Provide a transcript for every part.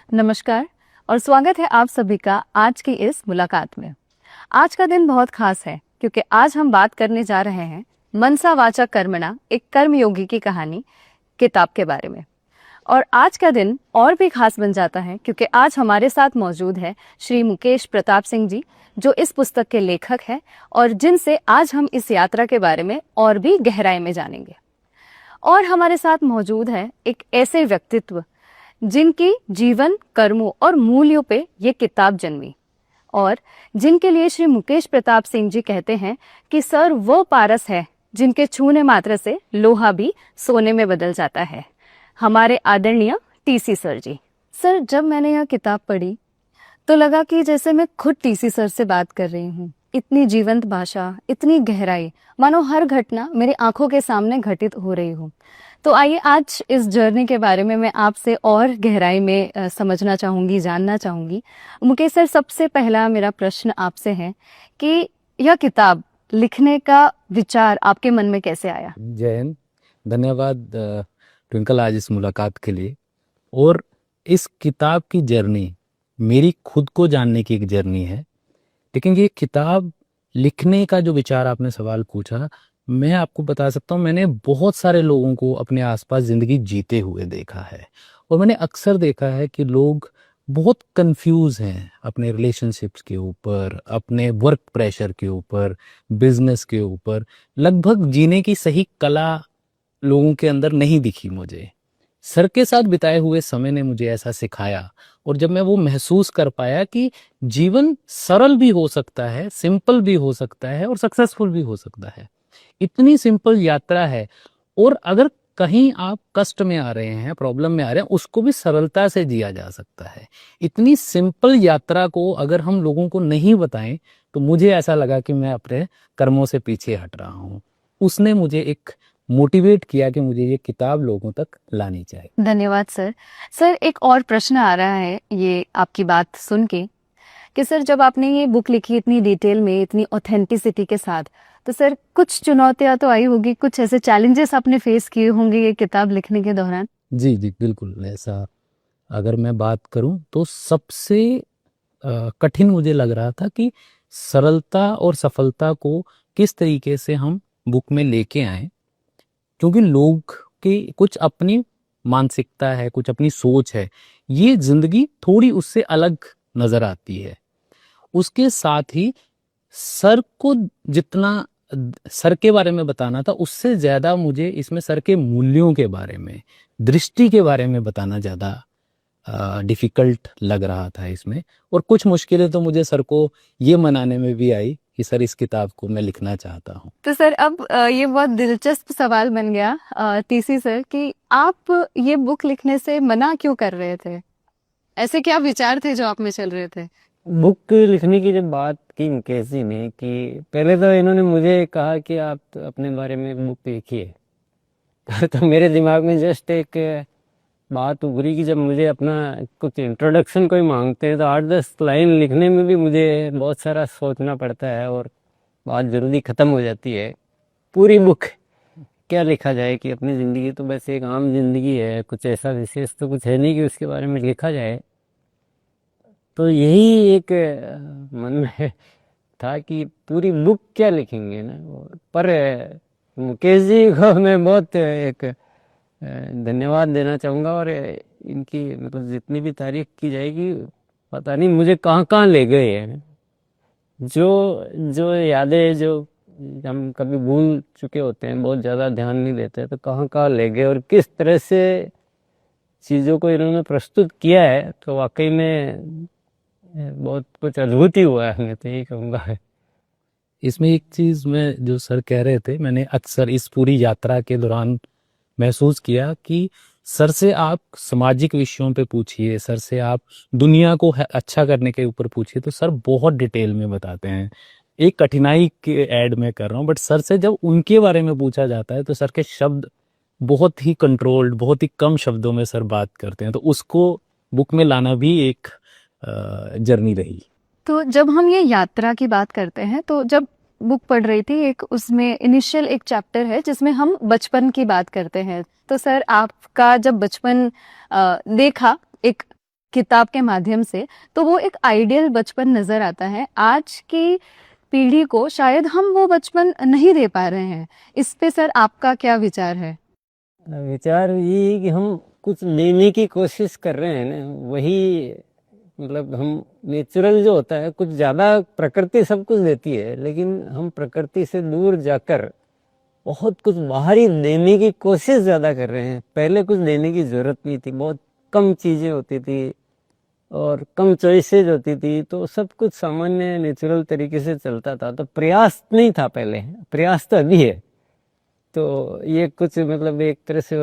नमस्कार और स्वागत है आप सभी का आज की इस मुलाकात में। आज का दिन बहुत खास है क्योंकि आज हम बात करने जा रहे हैं मनसा वाचा कर्मणा, एक कर्मयोगी की कहानी किताब के बारे में। और आज का दिन और भी खास बन जाता है क्योंकि आज हमारे साथ मौजूद है श्री मुकेश प्रताप सिंह जी, जो इस पुस्तक के लेखक हैं और जिनसे आज हम इस यात्रा के बारे में और भी गहराई में जानेंगे। और हमारे साथ मौजूद है एक ऐसे व्यक्तित्व जिनकी जीवन, कर्मों और मूल्यों पे ये किताब जन्मी और जिनके लिए श्री मुकेश प्रताप सिंह जी कहते हैं कि सर वो पारस है जिनके छूने मात्र से लोहा भी सोने में बदल जाता है। हमारे आदरणीय टीसी सर जी। सर, जब मैंने यह किताब पढ़ी तो लगा कि जैसे मैं खुद टीसी सर से बात कर रही हूँ। इतनी जीवंत भाषा, इतनी गहराई, मानो हर घटना मेरी आंखों के सामने घटित हो रही हो। तो आइए आज इस जर्नी के बारे में मैं आपसे और गहराई में समझना चाहूँगी, जानना चाहूँगी। मुकेश सर, सबसे पहला मेरा प्रश्न आपसे है कि यह किताब लिखने का विचार आपके मन में कैसे आया? जय हिंद, धन्यवाद ट्विंकल आज इस मुलाकात के लिए। और इस किताब की जर्नी मेरी खुद को जानने की एक जर्नी है, लेकिन ये किताब लिखने का जो विचार आपने सवाल पूछा, मैं आपको बता सकता हूँ, मैंने बहुत सारे लोगों को अपने आसपास ज़िंदगी जीते हुए देखा है और मैंने अक्सर देखा है कि लोग बहुत कंफ्यूज हैं अपने रिलेशनशिप्स के ऊपर, अपने वर्क प्रेशर के ऊपर, बिजनेस के ऊपर। लगभग जीने की सही कला लोगों के अंदर नहीं दिखी मुझे। सर के साथ बिताए हुए समय ने मुझे ऐसा सिखाया और जब मैं वो महसूस कर पाया कि जीवन सरल भी हो सकता है, सिंपल भी हो सकता है और सक्सेसफुल भी हो सकता है। इतनी सिंपल यात्रा है और अगर कहीं आप कष्ट में आ रहे हैं, प्रॉब्लम में आ रहे हैं, उसको भी सरलता से जिया जा सकता है। इतनी सिंपल यात्रा को अगर हम लोगों को नहीं बताएं तो मुझे ऐसा लगा कि मैं अपने कर्मों से पीछे हट रहा हूँ। उसने मुझे एक मोटिवेट किया कि मुझे ये किताब लोगों तक लानी चाहिए। धन्यवाद सर। सर, एक और प्रश्न आ रहा है ये आपकी बात सुन के कि सर, जब आपने ये बुक लिखी इतनी डिटेल में, इतनी ऑथेंटिसिटी के साथ, तो सर कुछ चुनौतियां तो आई होगी, कुछ ऐसे चैलेंजेस आपने फेस किए होंगे ये किताब लिखने के दौरान? जी जी बिल्कुल। ऐसा अगर मैं बात करूं तो सबसे कठिन मुझे लग रहा था कि सरलता और सफलता को किस तरीके से हम बुक में लेके आए, क्योंकि लोग की कुछ अपनी मानसिकता है, कुछ अपनी सोच है, ये जिंदगी थोड़ी उससे अलग नजर आती है। उसके साथ ही सर को जितना सर के बारे में बताना था, उससे ज्यादा मुझे इसमें सर के मूल्यों के बारे में, दृष्टि के बारे में बताना ज्यादा डिफिकल्ट लग रहा था इसमें। और कुछ मुश्किलें तो मुझे सर को ये मनाने में भी आई कि सर इस किताब को मैं लिखना चाहता हूँ। तो सर अब ये बहुत दिलचस्प सवाल बन गया टीसी सर कि आप ये बुक लिखने से मना क्यों कर रहे थे? ऐसे क्या विचार थे जो आप में चल रहे थे? बुक लिखने की जब बात की मुकेश जी ने, कि पहले तो इन्होंने मुझे कहा कि आप तो अपने बारे में बुक लिखिए तो मेरे दिमाग में जस्ट एक बात उभरी कि जब मुझे अपना कुछ इंट्रोडक्शन कोई मांगते हैं तो 8-10 लाइन लिखने में भी मुझे बहुत सारा सोचना पड़ता है और बात जल्दी ख़त्म हो जाती है। पूरी बुक क्या लिखा जाए कि अपनी ज़िंदगी तो बस एक आम ज़िंदगी है, कुछ ऐसा विशेष तो कुछ है नहीं कि उसके बारे में लिखा जाए। तो यही एक मन में था कि पूरी बुक क्या लिखेंगे ना। पर मुकेश जी को मैं बहुत एक धन्यवाद देना चाहूँगा और इनकी मतलब जितनी भी तारीफ की जाएगी, पता नहीं मुझे कहाँ कहाँ ले गए हैं। जो जो यादें जो हम कभी भूल चुके होते हैं, बहुत ज़्यादा ध्यान नहीं देते, तो कहाँ कहाँ ले गए और किस तरह से चीज़ों को इन्होंने प्रस्तुत किया है, तो वाकई में बहुत कुछ अद्भुत ही हुआ है, मैं तो यही कहूँगा। इसमें एक चीज में जो सर कह रहे थे, मैंने अक्सर इस पूरी यात्रा के दौरान महसूस किया कि सर से आप सामाजिक विषयों पे पूछिए, सर से आप दुनिया को अच्छा करने के ऊपर पूछिए, तो सर बहुत डिटेल में बताते हैं। एक कठिनाई के ऐड में कर रहा हूँ, बट सर से जब उनके बारे में पूछा जाता है तो सर के शब्द बहुत ही कंट्रोल्ड, बहुत ही कम शब्दों में सर बात करते हैं, तो उसको बुक में लाना भी एक जर्नी रही। तो जब हम ये यात्रा की बात करते हैं, तो जब बुक पढ़ रही थी, एक उसमें इनिशियल एक चैप्टर है जिसमें हम बचपन की बात करते हैं। तो सर, आपका जब बचपन देखा, एक किताब के माध्यम से, तो वो एक आइडियल बचपन नजर आता है। आज की पीढ़ी को शायद हम वो बचपन नहीं दे पा रहे हैं। इस पे सर आपका क्या विचार है? विचार ये है कि हम कुछ लेने की कोशिश कर रहे हैं ना, वही मतलब हम नेचुरल जो होता है, कुछ ज़्यादा प्रकृति सब कुछ देती है, लेकिन हम प्रकृति से दूर जाकर बहुत कुछ बाहरी लेने की कोशिश ज़्यादा कर रहे हैं। पहले कुछ लेने की ज़रूरत नहीं थी, बहुत कम चीज़ें होती थी और कम चॉइसेज होती थी, तो सब कुछ सामान्य नेचुरल तरीके से चलता था, तो प्रयास नहीं था पहले, प्रयास तो अभी है। तो ये कुछ मतलब एक तरह से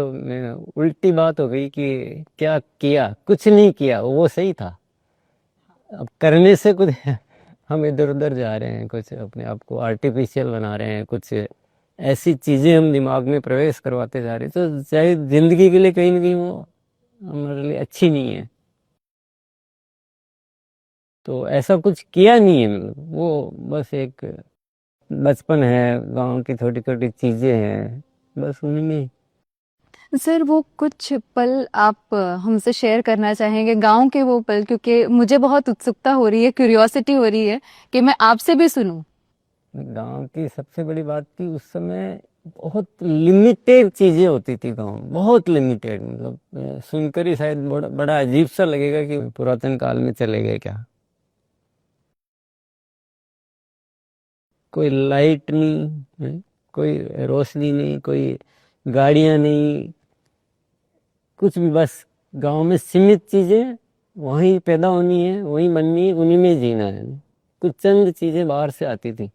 उल्टी बात हो गई कि क्या किया, कुछ नहीं किया, वो सही था। अब करने से कुछ हम इधर उधर जा रहे हैं, कुछ अपने आप को आर्टिफिशियल बना रहे हैं, कुछ ऐसी चीज़ें हम दिमाग में प्रवेश करवाते जा रहे हैं, तो शायद जिंदगी के लिए कहीं ना कहीं वो हमारे लिए अच्छी नहीं है। तो ऐसा कुछ किया नहीं है, मतलब वो बस एक बचपन है, गांव की छोटी छोटी चीज़ें हैं, बस उन्हीं में। सर वो कुछ पल आप हमसे शेयर करना चाहेंगे, गांव के वो पल? क्योंकि मुझे बहुत उत्सुकता हो रही है, क्यूरियोसिटी हो रही है कि मैं आपसे भी सुनूं। गांव की सबसे बड़ी बात थी उस समय बहुत लिमिटेड चीजें होती थी गांव में, बहुत लिमिटेड, मतलब सुनकर ही शायद बड़ा बड़ा अजीब सा लगेगा कि पुरातन काल में चले गए क्या। कोई लाइट नहीं है, कोई रोशनी नहीं, कोई गाड़ियां नहीं, कुछ भी, बस गांव में सीमित चीजें, वहीं पैदा होनी है, वहीं बननी है, उन्हीं में जीना है। कुछ चंद चीजें बाहर से आती थी,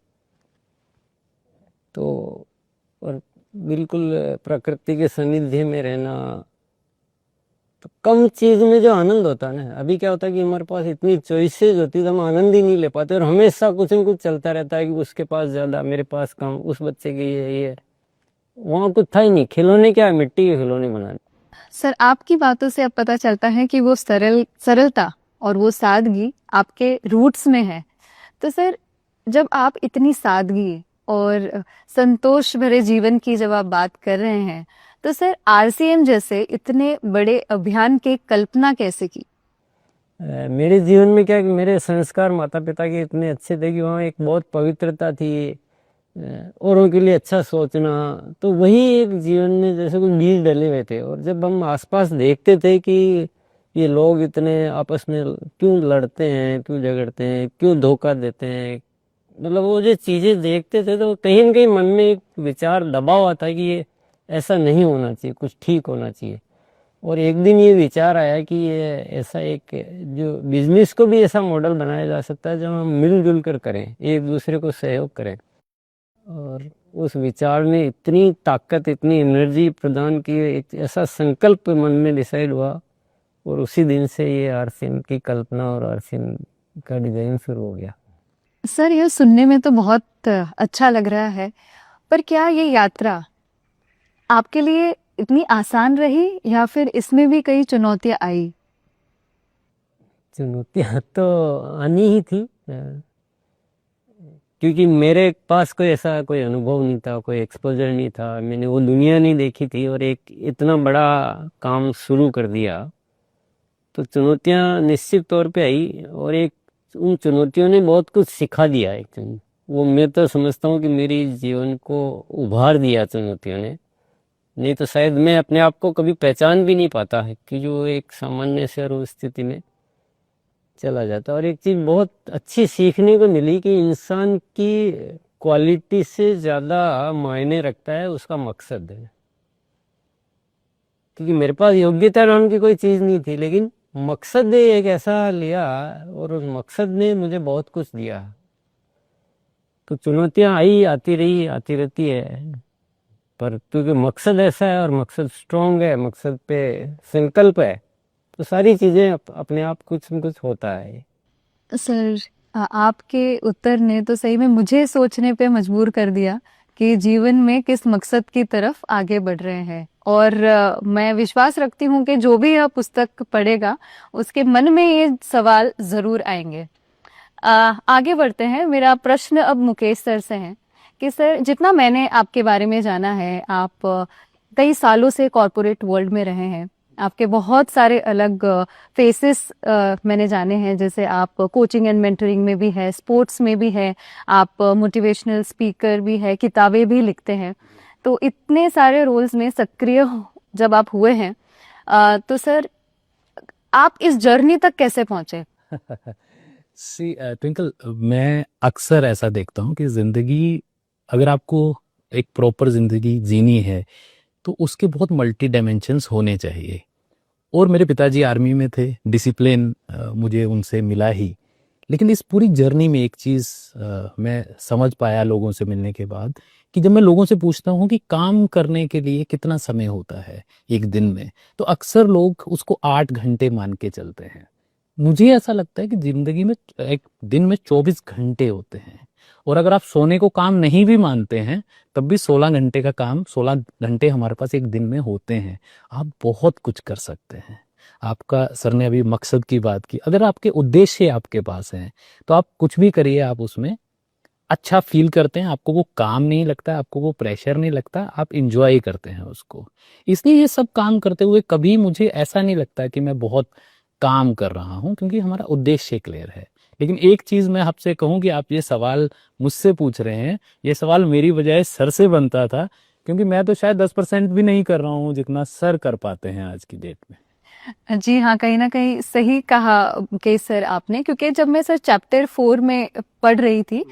तो और बिल्कुल प्रकृति के सानिध्य में रहना, तो कम चीज में जो आनंद होता है ना, अभी क्या होता है कि हमारे पास इतनी चॉइसेस होती है तो हम आनंद ही नहीं ले पाते, और हमेशा कुछ न कुछ चलता रहता है कि उसके पास ज्यादा, मेरे पास कम, उस बच्चे की ये वहाँ कुछ था ही नहीं। खिलौने क्या है, मिट्टी के खिलौने बनाने। सर आपकी बातों से अब पता चलता है कि वो सरलता और वो सादगी आपके रूट्स में है। तो सर जब आप इतनी सादगी और संतोष भरे जीवन की जब आप बात कर रहे हैं, तो सर आरसीएम जैसे इतने बड़े अभियान की कल्पना कैसे की? मेरे जीवन में क्या है कि मेरे संस्कार माता पिता के इतने अच्छे थे कि वहाँ एक बहुत पवित्रता थी, औरों के लिए अच्छा सोचना, तो वही एक जीवन में जैसे कुछ बीज डले हुए थे। और जब हम आसपास देखते थे कि ये लोग इतने आपस में क्यों लड़ते हैं, क्यों झगड़ते हैं, क्यों धोखा देते हैं, मतलब वो जो चीजें देखते थे, तो कहीं ना कहीं मन में एक विचार दबा हुआ था कि ये ऐसा नहीं होना चाहिए, कुछ ठीक होना चाहिए। और एक दिन ये विचार आया कि ये ऐसा एक जो बिजनेस को भी ऐसा मॉडल बनाया जा सकता है जब हम मिलजुल कर करें, एक दूसरे को सहयोग करें। और उस विचार ने इतनी ताकत, इतनी एनर्जी प्रदान की, एक ऐसा संकल्प मन में डिसाइड हुआ, और उसी दिन से ये आरसीएम की कल्पना और आरसीएम का डिजाइन शुरू हो गया। सर यह सुनने में तो बहुत अच्छा लग रहा है, पर क्या ये यात्रा आपके लिए इतनी आसान रही या फिर इसमें भी कई चुनौतियां आई? चुनौतियां तो आनी ही थी, क्योंकि मेरे पास कोई ऐसा कोई अनुभव नहीं था, कोई एक्सपोजर नहीं था, मैंने वो दुनिया नहीं देखी थी, और एक इतना बड़ा काम शुरू कर दिया, तो चुनौतियां निश्चित तौर पे आई। और एक उन चुनौतियों ने बहुत कुछ सिखा दिया एक्चुअली, वो मैं तो समझता हूँ कि मेरी जीवन को उभार दिया चुनौतियों ने, नहीं तो शायद मैं अपने आप को कभी पहचान भी नहीं पाता है कि जो एक सामान्य से स्थिति में चला जाता। और एक चीज बहुत अच्छी सीखने को मिली कि इंसान की क्वालिटी से ज्यादा मायने रखता है उसका मकसद है, क्योंकि मेरे पास योग्यता नाम की कोई चीज नहीं थी, लेकिन मकसद ने एक ऐसा लिया, और उस मकसद ने मुझे बहुत कुछ दिया। तो चुनौतियां आई, आती रही, आती रहती है, पर क्योंकि मकसद ऐसा है और मकसद स्ट्रांग है, मकसद पे संकल्प है, तो सारी चीजें अपने आप कुछ न कुछ होता है। सर आपके उत्तर ने तो सही में मुझे सोचने पे मजबूर कर दिया कि जीवन में किस मकसद की तरफ आगे बढ़ रहे हैं। और मैं विश्वास रखती हूँ कि जो भी यह पुस्तक पढ़ेगा उसके मन में ये सवाल जरूर आएंगे। आगे बढ़ते हैं। मेरा प्रश्न अब मुकेश सर से है कि सर जितना मैंने आपके बारे में जाना है, आप कई सालों से कॉरपोरेट वर्ल्ड में रहे हैं, आपके बहुत सारे अलग फेसेस मैंने जाने हैं, जैसे आप कोचिंग एंड मेंटरिंग में भी है, स्पोर्ट्स में भी है, आप मोटिवेशनल स्पीकर भी है, किताबें भी लिखते हैं। तो इतने सारे रोल्स में सक्रिय जब आप हुए हैं, तो सर आप इस जर्नी तक कैसे पहुंचे? सी ट्विंकल, मैं अक्सर ऐसा देखता हूँ कि ज़िंदगी, अगर आपको एक प्रॉपर ज़िंदगी जीनी है तो उसके बहुत मल्टी डायमेंशंस होने चाहिए। और मेरे पिताजी आर्मी में थे, डिसिप्लिन मुझे उनसे मिला ही। लेकिन इस पूरी जर्नी में एक चीज़ मैं समझ पाया लोगों से मिलने के बाद, कि जब मैं लोगों से पूछता हूँ कि काम करने के लिए कितना समय होता है एक दिन में, तो अक्सर लोग उसको 8 घंटे मान के चलते हैं। मुझे ऐसा लगता है कि जिंदगी में एक दिन में 24 घंटे होते हैं, और अगर आप सोने को काम नहीं भी मानते हैं तब भी 16 घंटे का काम, 16 घंटे हमारे पास एक दिन में होते हैं। आप बहुत कुछ कर सकते हैं। आपका, सर ने अभी मकसद की बात की, अगर आपके उद्देश्य आपके पास हैं तो आप कुछ भी करिए, आप उसमें अच्छा फील करते हैं, आपको वो काम नहीं लगता, आपको वो प्रेशर नहीं लगता, आप इंजॉय करते हैं उसको। इसलिए ये सब काम करते हुए कभी मुझे ऐसा नहीं लगता कि मैं बहुत काम कर रहा हूँ, क्योंकि हमारा उद्देश्य क्लियर है। लेकिन एक चीज़ मैं आपसे कहूँ कि आप ये सवाल मुझसे पूछ रहे हैं, ये सवाल मेरी बजाय सर से बनता था, क्योंकि मैं तो शायद 10% भी नहीं कर रहा हूँ जितना सर कर पाते हैं आज की डेट में। जी हाँ, कहीं ना कहीं सही कहा के सर आपने, क्योंकि जब मैं सर चैप्टर 4 में पढ़ रही थी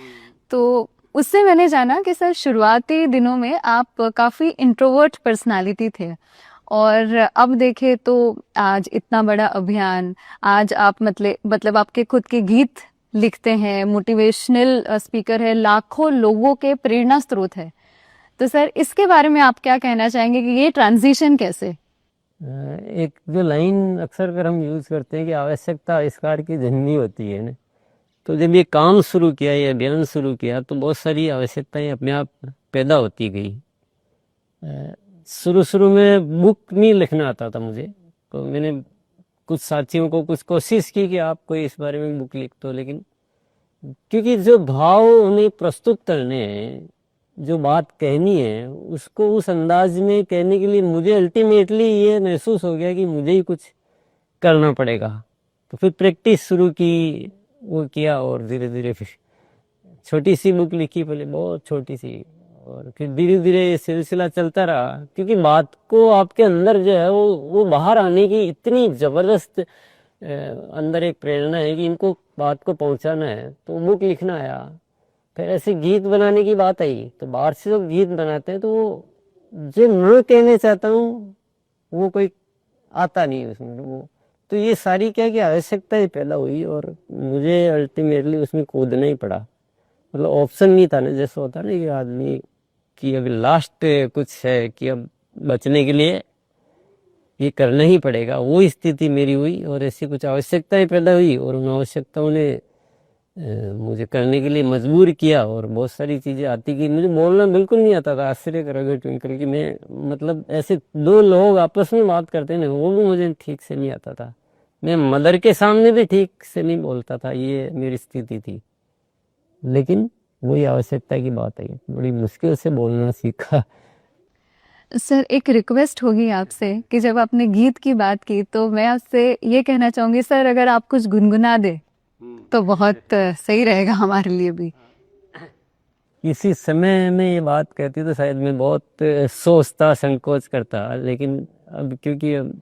तो उससे मैंने जाना कि सर शुरुआती दिनों में आप काफ़ी इंट्रोवर्ट पर्सनालिटी थे, और अब देखें तो आज इतना बड़ा अभियान, आज आप मतलब आपके खुद के गीत लिखते हैं, मोटिवेशनल स्पीकर है, लाखों लोगों के प्रेरणा स्रोत है। तो सर इसके बारे में आप क्या कहना चाहेंगे कि ये ट्रांजिशन कैसे? एक जो लाइन अक्सर अगर हम यूज़ करते हैं कि आवश्यकता आविष्कार की जननी होती है ना, तो जब ये काम शुरू किया, ये अभियान शुरू किया, तो बहुत सारी आवश्यकताएं अपने आप पैदा होती गई। शुरू शुरू में बुक नहीं लिखना आता था मुझे, तो मैंने कुछ साथियों को कुछ कोशिश की कि आप कोई इस बारे में बुक लिख दो, लेकिन क्योंकि जो भाव उन्हें प्रस्तुत करने हैं, जो बात कहनी है, उसको उस अंदाज में कहने के लिए मुझे अल्टीमेटली ये महसूस हो गया कि मुझे ही कुछ करना पड़ेगा। तो फिर प्रैक्टिस शुरू की, वो किया, और धीरे धीरे फिर छोटी सी बुक लिखी, पहले बहुत छोटी सी, और फिर धीरे धीरे ये सिलसिला चलता रहा। क्योंकि बात को आपके अंदर जो है वो बाहर आने की इतनी जबरदस्त अंदर एक प्रेरणा है कि इनको बात को पहुंचाना है, तो बुक लिखना आया। फिर ऐसे गीत बनाने की बात आई, तो बाहर से जब गीत बनाते हैं तो वो जो मैं कहने चाहता हूँ वो कोई आता नहीं उसमें वो। तो ये सारी क्या की आवश्यकताएं पैदा हुई, और मुझे अल्टीमेटली उसमें कूदना ही पड़ा। मतलब ऑप्शन नहीं था ना, जैसे होता ना कि आदमी की अभी लास्ट कुछ है कि अब बचने के लिए ये करना ही पड़ेगा, वो स्थिति मेरी हुई। और ऐसी कुछ आवश्यकताएं पैदा हुई, और उन आवश्यकताओं ने मुझे करने के लिए मजबूर किया, और बहुत सारी चीज़ें आती गई। मुझे बोलना बिल्कुल नहीं आता था, आश्चर्य करोगे ट्विंकल कि मैं, मतलब ऐसे दो लोग आपस में बात करते हैं ना, वो भी मुझे ठीक से नहीं आता था। मैं मदर के सामने भी ठीक से नहीं बोलता था, ये मेरी स्थिति थी। लेकिन वही आवश्यकता की बात है, बड़ी मुश्किल से बोलना सीखा। सर एक रिक्वेस्ट होगी आपसे कि जब आपने गीत की बात की तो मैं आपसे ये कहना चाहूंगी, सर अगर आप कुछ गुनगुना दे तो बहुत सही रहेगा हमारे लिए भी। इसी समय में ये बात कहती तो शायद मैं बहुत सोचता, संकोच करता, लेकिन अब क्योंकि अब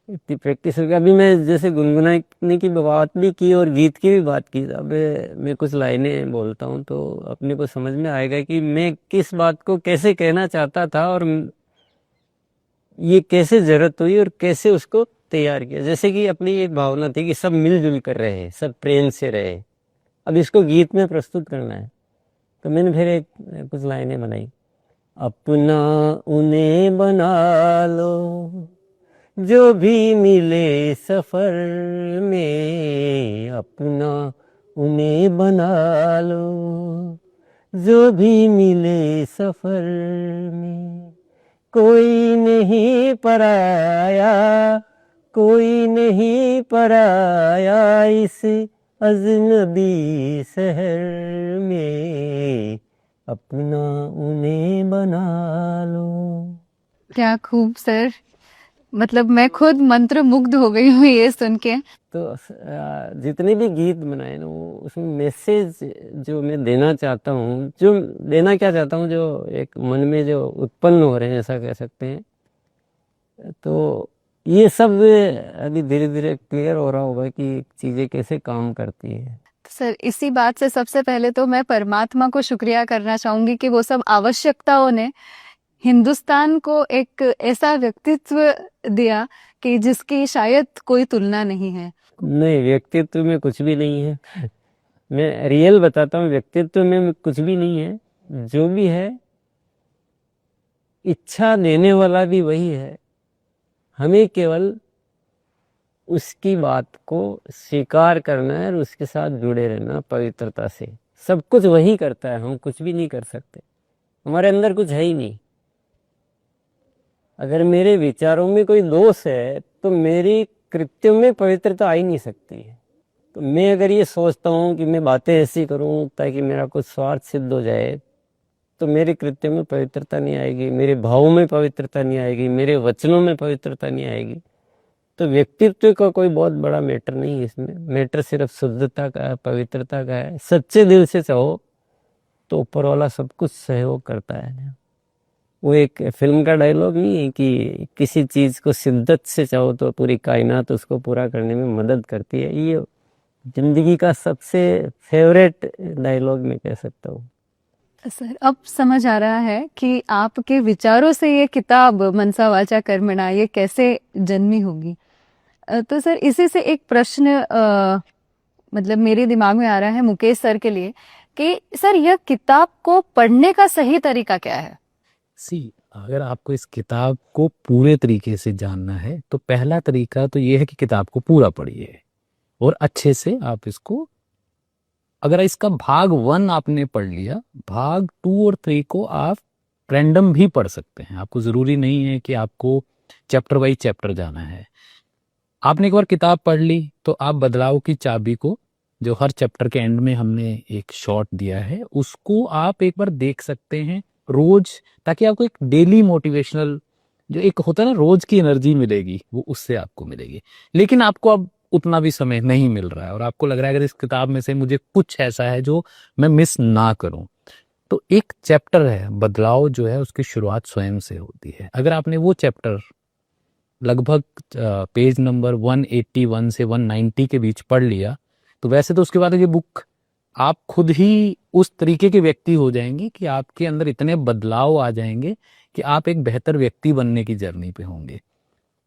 इतनी प्रैक्टिस हो गई, अभी मैं जैसे गुनगुनाने की बात भी की और गीत की भी बात की, अब मैं कुछ लाइनें बोलता हूँ तो अपने को समझ में आएगा कि मैं किस बात को कैसे कहना चाहता था, और ये कैसे जरूरत हुई और कैसे उसको तैयार किया। जैसे कि अपनी एक भावना थी कि सब मिलजुल कर रहे, सब प्रेम से रहे, अब इसको गीत में प्रस्तुत करना है। तो मैंने फिर एक कुछ लाइनें बनाई। अपना उन्हें बना लो जो भी मिले सफर में, अपना उन्हें बना लो जो भी मिले सफर में, कोई नहीं पराया, कोई नहीं पराया इस अजनबी शहर में, अपना उन्हें बना लो। क्या खूब सर, मतलब मैं खुद मंत्र मुग्ध हो गई हूँ ये सुन के। तो जितने भी गीत बनाए ना, वो उसमें मैसेज जो मैं देना चाहता हूँ, जो देना क्या चाहता हूँ, जो एक मन में जो उत्पन्न हो रहे हैं ऐसा कह सकते हैं, तो ये सब अभी धीरे धीरे क्लियर हो रहा होगा कि चीज़ें कैसे काम करती है। सर इसी बात से सबसे पहले तो मैं परमात्मा को शुक्रिया करना चाहूंगी कि वो सब आवश्यकताओं ने हिंदुस्तान को एक ऐसा व्यक्तित्व दिया कि जिसकी शायद कोई तुलना नहीं है। नहीं, व्यक्तित्व में कुछ भी नहीं है। मैं रियल बताता हूँ, व्यक्तित्व में कुछ भी नहीं है। जो भी है, इच्छा देने वाला भी वही है। हमें केवल उसकी बात को स्वीकार करना है और उसके साथ जुड़े रहना पवित्रता से। सब कुछ वही करता है, हम कुछ भी नहीं कर सकते। हमारे अंदर कुछ है ही नहीं। अगर मेरे विचारों में कोई दोष है तो मेरी कृत्यों में पवित्रता आ ही नहीं सकती है। तो मैं अगर ये सोचता हूँ कि मैं बातें ऐसी करूँ ताकि मेरा कुछ स्वार्थ सिद्ध हो जाए, तो मेरे कृत्यों में पवित्रता नहीं आएगी, मेरे भावों में पवित्रता नहीं आएगी, मेरे वचनों में पवित्रता नहीं आएगी। तो व्यक्तित्व का कोई बहुत बड़ा मैटर नहीं है इसमें। मैटर सिर्फ शुद्धता का है, पवित्रता का है। सच्चे दिल से चाहो तो ऊपर वाला सब कुछ सहयोग करता है। वो एक फिल्म का डायलॉग नहीं है कि किसी चीज को शिद्दत से चाहो तो पूरी कायनात उसको पूरा करने में मदद करती है। ये जिंदगी का सबसे फेवरेट डायलॉग मैं कह सकता हूँ। सर अब समझ आ रहा है कि आपके विचारों से ये किताब मनसा वाचा कर्मणा ये कैसे जन्मी होगी। तो सर इसी से एक प्रश्न मतलब मेरे दिमाग में आ रहा है मुकेश सर के लिए कि सर यह किताब को पढ़ने का सही तरीका क्या है। अगर आपको इस किताब को पूरे तरीके से जानना है तो पहला तरीका तो ये है कि किताब को पूरा पढ़िए और अच्छे से आप इसको, अगर इसका भाग 1 आपने पढ़ लिया, भाग 2 और 3 को आप रैंडम भी पढ़ सकते हैं। आपको जरूरी नहीं है कि आपको चैप्टर बाई चैप्टर जाना है। आपने एक बार किताब पढ़ ली तो आप बदलाव की चाबी को, जो हर चैप्टर के एंड में हमने एक शॉट दिया है, उसको आप एक बार देख सकते हैं रोज, ताकि आपको एक डेली मोटिवेशनल जो एक होता है ना, रोज की एनर्जी मिलेगी, वो उससे आपको मिलेगी। लेकिन आपको अब उतना भी समय नहीं मिल रहा है और आपको लग रहा है अगर इस किताब में से मुझे कुछ ऐसा है जो मैं मिस ना करूं, तो एक चैप्टर है बदलाव, जो है उसकी शुरुआत स्वयं से होती है। अगर आपने वो चैप्टर लगभग पेज नंबर 181 से 190 के बीच पढ़ लिया, तो वैसे तो उसके बाद ये बुक आप खुद ही उस तरीके के व्यक्ति हो जाएंगे कि आपके अंदर इतने बदलाव आ जाएंगे कि आप एक बेहतर व्यक्ति बनने की जर्नी पे होंगे।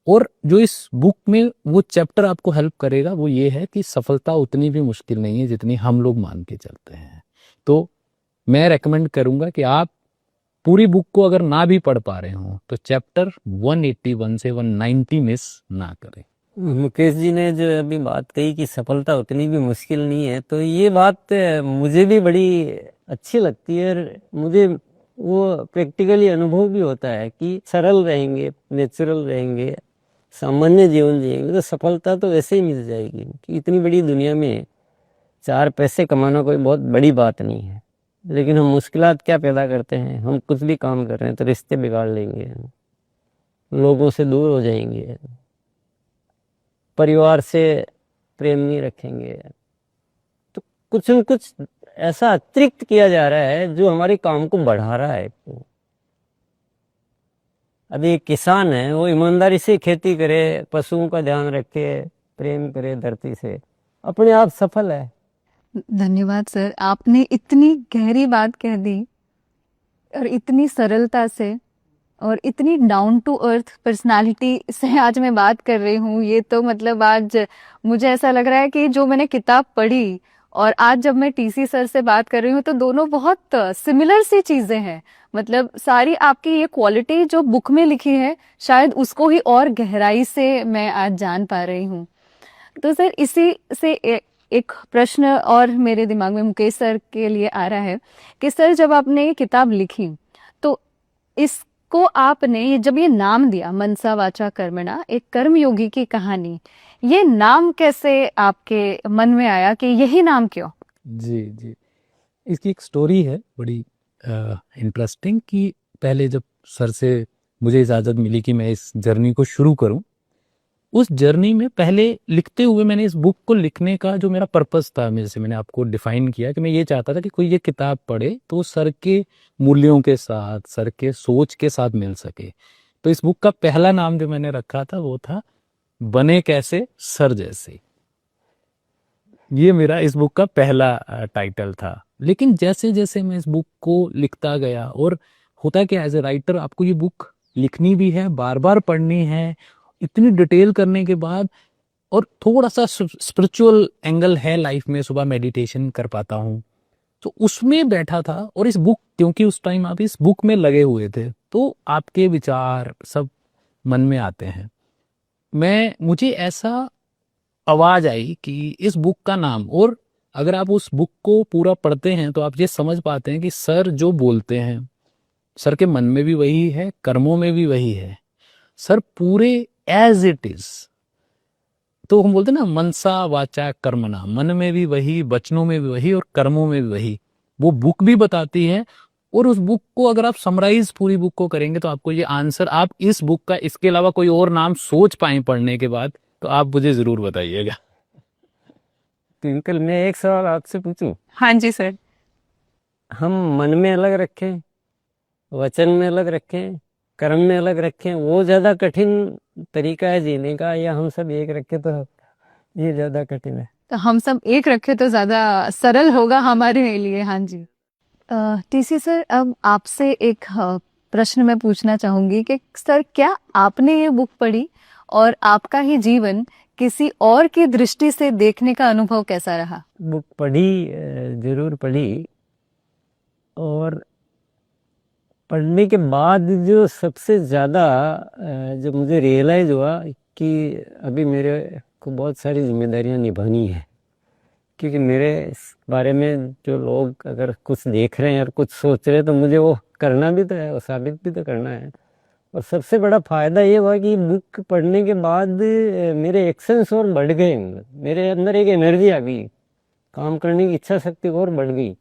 और जो इस बुक में वो चैप्टर आपको हेल्प करेगा वो ये है कि सफलता उतनी भी मुश्किल नहीं है जितनी हम लोग मान के चलते हैं। तो मैं रेकमेंड करूंगा कि आप पूरी बुक को अगर ना भी पढ़ पा रहे हो तो चैप्टर 181 से 190 मिस ना करें। मुकेश जी ने जो अभी बात कही कि सफलता उतनी भी मुश्किल नहीं है, तो ये बात मुझे भी बड़ी अच्छी लगती है और मुझे वो प्रैक्टिकली अनुभव भी होता है कि सरल रहेंगे, नेचुरल रहेंगे, सामान्य जीवन जिएंगे तो सफलता तो वैसे ही मिल जाएगी। कि इतनी बड़ी दुनिया में 4 पैसे कमाना कोई बहुत बड़ी बात नहीं है, लेकिन हम मुश्किलात क्या पैदा करते हैं। हम कुछ भी काम कर रहे हैं तो रिश्ते बिगाड़ लेंगे, लोगों से दूर हो जाएंगे, परिवार से प्रेम नहीं रखेंगे। तो कुछ न कुछ ऐसा अतिरिक्त किया जा रहा है जो हमारे काम को बढ़ा रहा है। अभी एक किसान है, वो ईमानदारी से खेती करे, पशुओं का ध्यान रखे, प्रेम करे धरती से, अपने आप सफल है। धन्यवाद सर, आपने इतनी गहरी बात कह दी और इतनी सरलता से और इतनी डाउन टू अर्थ पर्सनालिटी से आज मैं बात कर रही हूँ। ये तो मतलब आज मुझे ऐसा लग रहा है कि जो मैंने किताब पढ़ी और आज जब मैं टीसी सर से बात कर रही हूँ तो दोनों बहुत सिमिलर सी चीजें हैं। मतलब सारी आपकी ये क्वालिटी जो बुक में लिखी है शायद उसको ही और गहराई से मैं आज जान पा रही हूँ। तो सर इसी से एक प्रश्न और मेरे दिमाग में मुकेश सर के लिए आ रहा है कि सर जब आपने ये किताब लिखी तो इसको आपने जब ये नाम दिया मनसा वाचा कर्मणा, एक कर्मयोगी की कहानी, ये नाम कैसे आपके मन में आया कि यही नाम क्यों? जी, इसकी एक स्टोरी है बड़ी इंटरेस्टिंग कि पहले जब सर से मुझे इजाज़त मिली कि मैं इस जर्नी को शुरू करूं। उस जर्नी में पहले लिखते हुए मैंने इस बुक को लिखने का जो मेरा पर्पस था, मेरे से मैंने आपको डिफाइन किया कि मैं ये चाहता था कि कोई ये किताब पढ़े तो सर के मूल्यों के साथ, सर के सोच के साथ मिल सके। तो इस बुक का पहला नाम जो मैंने रखा था वो था बने कैसे सर जैसे। ये मेरा इस बुक का पहला टाइटल था। लेकिन जैसे जैसे मैं इस बुक को लिखता गया, और होता है कि एज ए राइटर आपको ये बुक लिखनी भी है, बार बार पढ़नी है, इतनी डिटेल करने के बाद, और थोड़ा सा स्पिरिचुअल एंगल है लाइफ में, सुबह मेडिटेशन कर पाता हूँ, तो उसमें बैठा था। और इस बुक, क्योंकि उस टाइम आप इस बुक में लगे हुए थे, तो आपके विचार सब मन में आते हैं। मुझे ऐसा आवाज आई कि इस बुक का नाम, और अगर आप उस बुक को पूरा पढ़ते हैं तो आप ये समझ पाते हैं कि सर जो बोलते हैं, सर के मन में भी वही है, कर्मों में भी वही है। सर पूरे एज इट इज, तो हम बोलते हैं ना मनसा वाचा कर्मणा, मन में भी वही, वचनों में भी वही, और कर्मों में भी वही, वो बुक भी बताती है। और उस बुक को अगर आप समराइज पूरी बुक को करेंगे तो आपको ये आंसर, आप इस बुक का इसके अलावा कोई और नाम सोच पाए पढ़ने के बाद, तो आप मुझे जरूर बताइएगा। ट्विंकल, मैं एक सवाल आपसे पूछूं? हाँ जी सर। हम मन में अलग रखें, वचन में अलग रखें, कर्म में अलग रखें, वो ज्यादा कठिन तरीका है जीने का, या हम सब एक रखें तो ये ज्यादा कठिन है? तो हम सब एक रखे तो ज्यादा सरल होगा हमारे लिए। हाँ जी। टीसी सर, अब आपसे एक प्रश्न मैं पूछना चाहूंगी कि सर, क्या आपने ये बुक पढ़ी और आपका ही जीवन किसी और की दृष्टि से देखने का अनुभव कैसा रहा? बुक पढ़ी, जरूर पढ़ी। और पढ़ने के बाद जो सबसे ज़्यादा जो मुझे रियलाइज़ हुआ कि अभी मेरे को बहुत सारी जिम्मेदारियां निभानी है, क्योंकि मेरे इस बारे में जो लोग अगर कुछ देख रहे हैं और कुछ सोच रहे हैं, तो मुझे वो करना भी तो है, वो साबित भी तो करना है। और सबसे बड़ा फ़ायदा ये हुआ कि बुक पढ़ने के बाद मेरे एक्शंस और बढ़ गए, मेरे अंदर एक एनर्जी आ गई, काम करने की इच्छा शक्ति और बढ़ गई।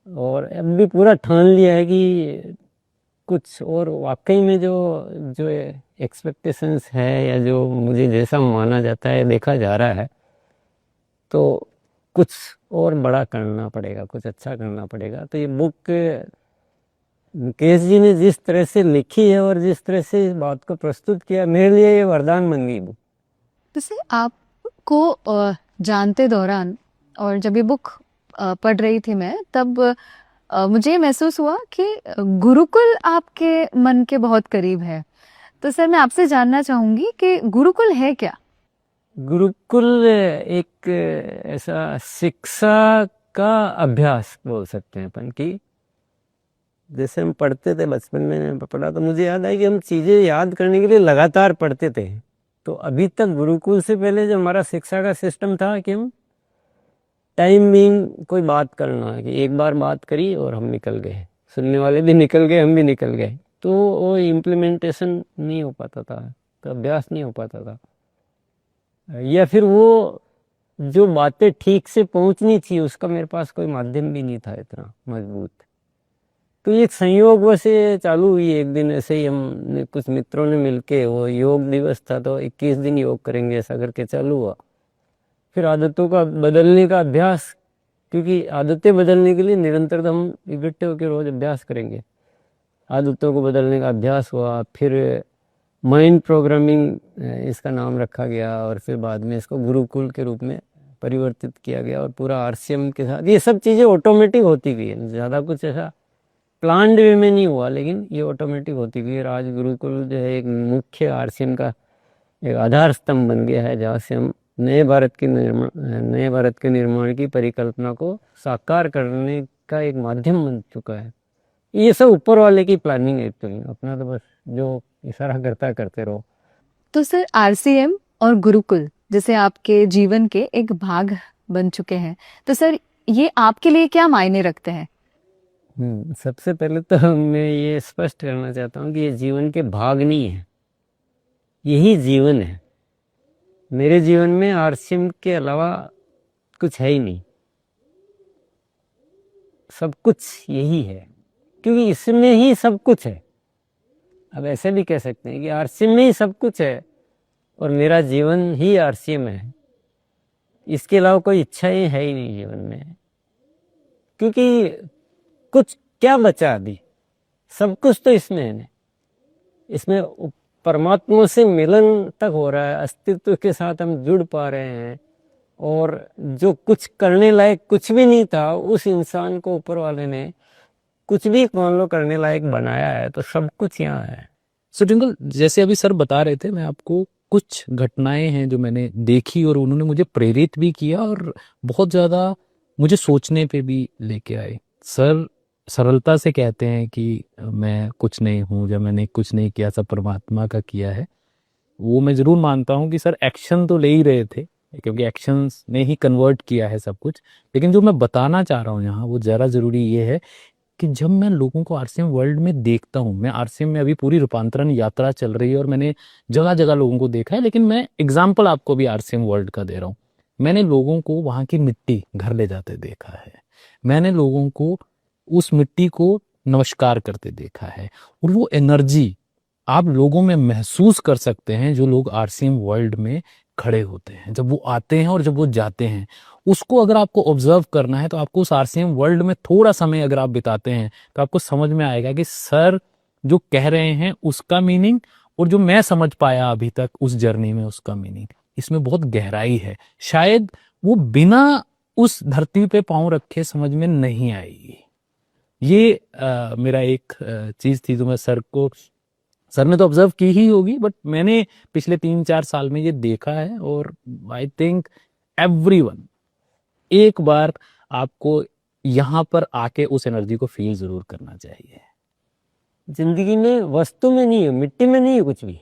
और अब भी पूरा ठान लिया है कि कुछ और वाकई में जो जो एक्सपेक्टेशंस है, या जो मुझे जैसा माना जाता है, देखा जा रहा है, तो कुछ और बड़ा करना पड़ेगा, कुछ अच्छा करना पड़ेगा। तो ये बुक मुकेश जी ने जिस तरह से लिखी है और जिस तरह से इस बात को प्रस्तुत किया, मेरे लिए ये वरदान बन गई बुक। जैसे आपको जानते दौरान, और जब ये बुक पढ़ रही थी मैं, तब मुझे ये महसूस हुआ कि गुरुकुल आपके मन के बहुत करीब है। तो सर, मैं आपसे जानना चाहूंगी कि गुरुकुल है क्या? गुरुकुल एक ऐसा शिक्षा का अभ्यास बोल सकते हैं अपन की। जैसे हम पढ़ते थे, बचपन में पढ़ा, तो मुझे याद है कि हम चीज़ें याद करने के लिए लगातार पढ़ते थे। तो अभी तक गुरुकुल से पहले जो हमारा शिक्षा का सिस्टम था कि हम टाइम बिंग कोई बात करना है, कि एक बार बात करी और हम निकल गए, सुनने वाले भी निकल गए, हम भी निकल गए, तो वो इम्प्लीमेंटेशन नहीं हो पाता था, तो अभ्यास नहीं हो पाता था। या फिर वो जो बातें ठीक से पहुंचनी थी, उसका मेरे पास कोई माध्यम भी नहीं था इतना मजबूत। तो एक संयोग वैसे चालू हुई एक दिन, ऐसे ही हम कुछ मित्रों ने मिलके, वो योग दिवस था, तो 21 दिन योग करेंगे ऐसा करके चालू हुआ। फिर आदतों का बदलने का अभ्यास, क्योंकि आदतें बदलने के लिए निरंतर हम इकट्ठे होकर रोज अभ्यास करेंगे। आदतों को बदलने का अभ्यास हुआ, फिर माइंड प्रोग्रामिंग इसका नाम रखा गया, और फिर बाद में इसको गुरुकुल के रूप में परिवर्तित किया गया, और पूरा आरसीएम के साथ ये सब चीज़ें ऑटोमेटिक होती गई है। ज़्यादा कुछ ऐसा प्लान्ड वे में नहीं हुआ, लेकिन ये ऑटोमेटिक होती गई। और आज गुरुकुल जो है एक मुख्य आरसीएम का एक आधार स्तंभ बन गया है, जहाँ से हम नए भारत के निर्माण की परिकल्पना को साकार करने का एक माध्यम बन चुका है। ये सब ऊपर वाले की प्लानिंग है, तो अपना तो बस जो इशारा करते रहो। तो सर, आरसीएम और गुरुकुल जैसे आपके जीवन के एक भाग बन चुके हैं, तो सर ये आपके लिए क्या मायने रखते हैं? सबसे पहले तो मैं ये स्पष्ट करना चाहता हूँ कि ये जीवन के भाग नहीं है, यही जीवन है। मेरे जीवन में आरसीएम के अलावा कुछ है ही नहीं, सब कुछ यही है, क्योंकि इसमें ही सब कुछ है। अब ऐसे भी कह सकते हैं कि आरसीएम में ही सब कुछ है और मेरा जीवन ही आरसीएम है। इसके अलावा कोई इच्छा ही है ही नहीं जीवन में, क्योंकि कुछ क्या बचा अभी, सब कुछ तो इसमें है ना। इसमें परमात्मा से मिलन तक हो रहा है, अस्तित्व के साथ हम जुड़ पा रहे हैं, और जो कुछ करने लायक कुछ भी नहीं था उस इंसान को ऊपर वाले ने कुछ भी मान लो करने लायक बनाया है, तो सब कुछ यहाँ है। सो ट्विंकल, जैसे अभी सर बता रहे थे, मैं आपको कुछ घटनाएं हैं जो मैंने देखी और उन्होंने मुझे प्रेरित भी किया और बहुत ज़्यादा मुझे सोचने पे भी लेके आए। सर सरलता से कहते हैं कि मैं कुछ नहीं हूँ, जब मैंने कुछ नहीं किया सब परमात्मा का किया है। वो मैं ज़रूर मानता हूँ कि सर एक्शन तो ले ही रहे थे, क्योंकि एक्शंस ने ही कन्वर्ट किया है सब कुछ। लेकिन जो मैं बताना चाह रहा हूँ यहाँ, वो ज़रा ज़रूरी ये है कि जब मैं लोगों को आरसीएम वर्ल्ड में देखता हूँ, मैं आरसीएम में अभी पूरी रूपांतरण यात्रा चल रही है और मैंने जगह जगह लोगों को देखा है, लेकिन मैं एग्जाम्पल आपको भी आरसीएम वर्ल्ड का दे रहा हूँ। मैंने लोगों को वहाँ की मिट्टी घर ले जाते देखा है, मैंने लोगों को उस मिट्टी को नमस्कार करते देखा है, और वो एनर्जी आप लोगों में महसूस कर सकते हैं जो लोग आरसीएम वर्ल्ड में खड़े होते हैं, जब वो आते हैं और जब वो जाते हैं। उसको अगर आपको ऑब्जर्व करना है तो आपको उस आरसीएम वर्ल्ड में थोड़ा समय अगर आप बिताते हैं तो आपको समझ में आएगा कि सर जो कह रहे हैं उसका मीनिंग और जो मैं समझ पाया अभी तक उस जर्नी में उसका मीनिंग, इसमें बहुत गहराई है। शायद वो बिना उस धरती पे पांव रखे समझ में नहीं आएगी। ये मेरा एक चीज थी जो मैं सर ने तो ऑब्जर्व की ही होगी, बट मैंने पिछले 3-4 साल में ये देखा है। और आई थिंक एवरीवन एक बार आपको यहाँ पर आके उस एनर्जी को फील जरूर करना चाहिए। जिंदगी में वस्तु में नहीं है, मिट्टी में नहीं है कुछ भी।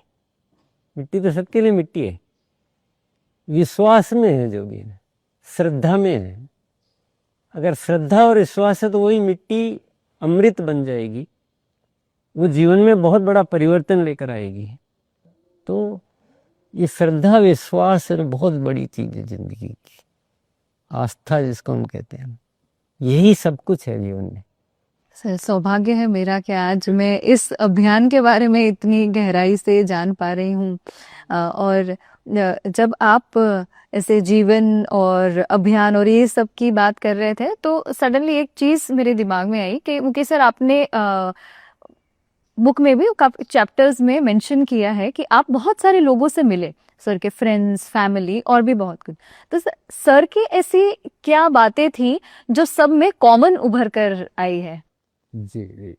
मिट्टी तो सबके लिए मिट्टी है, विश्वास में है, जो भी है श्रद्धा में है। अगर श्रद्धा और विश्वास है तो वही मिट्टी अमृत बन जाएगी, वो जीवन में बहुत बड़ा परिवर्तन लेकर आएगी। तो ये श्रद्धा विश्वास बहुत बड़ी चीज है जिंदगी की, आस्था जिसको हम कहते हैं, यही सब कुछ है जीवन में। सर सौभाग्य है मेरा कि आज मैं इस अभियान के बारे में इतनी गहराई से जान पा रही हूँ। और जब आप ऐसे जीवन और अभियान और ये सब की बात कर रहे थे तो सडनली एक चीज मेरे दिमाग में आई कि मुकेश सर आपने बुक में भी काफी चैप्टर्स में मेंशन किया है कि आप बहुत सारे लोगों से मिले, सर के फ्रेंड्स, फैमिली और भी बहुत कुछ। तो सर की ऐसी क्या बातें थी जो सब में कॉमन उभर कर आई है? जी।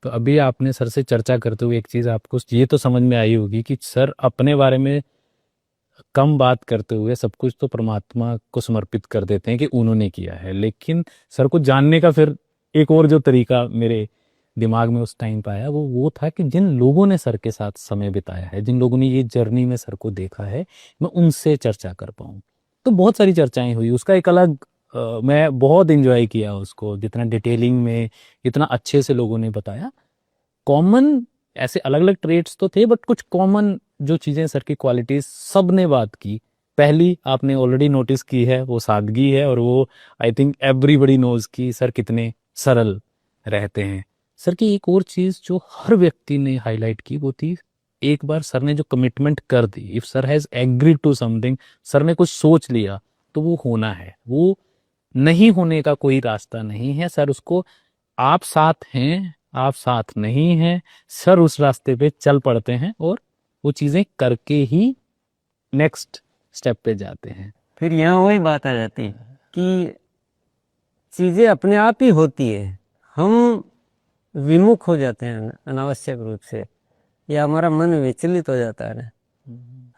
तो अभी आपने सर से चर्चा करते हुए एक चीज आपको ये तो समझ में आई होगी कि सर अपने बारे में कम बात करते हुए सब कुछ तो परमात्मा को समर्पित कर देते हैं कि उन्होंने किया है। लेकिन सर को जानने का फिर एक और जो तरीका मेरे दिमाग में उस टाइम पे आया वो था कि जिन लोगों ने सर के साथ समय बिताया है, जिन लोगों ने ये जर्नी में सर को देखा है, मैं उनसे चर्चा कर पाऊँ। तो बहुत सारी चर्चाएं हुई, उसका एक अलग मैं बहुत एंजॉय किया उसको, जितना डिटेलिंग में इतना अच्छे से लोगों ने बताया। कॉमन ऐसे अलग अलग ट्रेड्स तो थे, बट कुछ कॉमन जो चीज़ें सर की क्वालिटीज सब ने बात की। पहली आपने ऑलरेडी नोटिस की है, वो सादगी है, और वो आई थिंक एवरीबडी नोज कि सर कितने सरल रहते हैं। सर की एक और चीज़ जो हर व्यक्ति ने हाईलाइट की वो थी, एक बार सर ने जो कमिटमेंट कर दी, if sir has agreed to something, sir ने कुछ सोच लिया तो वो होना है, वो नहीं होने का कोई रास्ता नहीं है। सर उसको, आप साथ हैं, आप साथ नहीं हैं, सर उस रास्ते पे चल पड़ते हैं और वो चीज़ें करके ही नेक्स्ट स्टेप पे जाते हैं। फिर यहाँ वही बात आ जाती है कि चीज़ें अपने आप ही होती है, हम विमुख हो जाते हैं अनावश्यक रूप से, या हमारा मन विचलित हो जाता है ना।